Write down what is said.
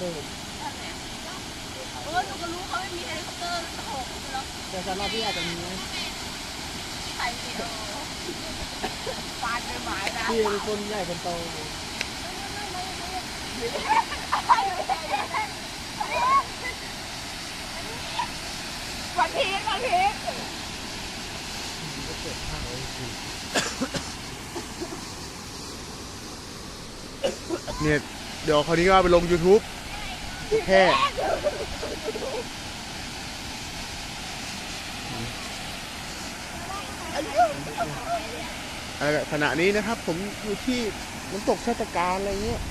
เดิมหนูก็รู้เขาไม่มีเฮลิคอปเตอร์ตะโขบแล้ว แต่สำหรับพี่อาจจะมีนะใส่เดียวปานเป็นหมายนะพี่เป็นคนใหญ่คนโตวันพีชเนี่ยเดี๋ยวคราวนี้ก็เอาไปลง YouTube แค่ขณะนี้นะครับผมอยู่ที่น้ำตกชาตการอะไรเงี้ย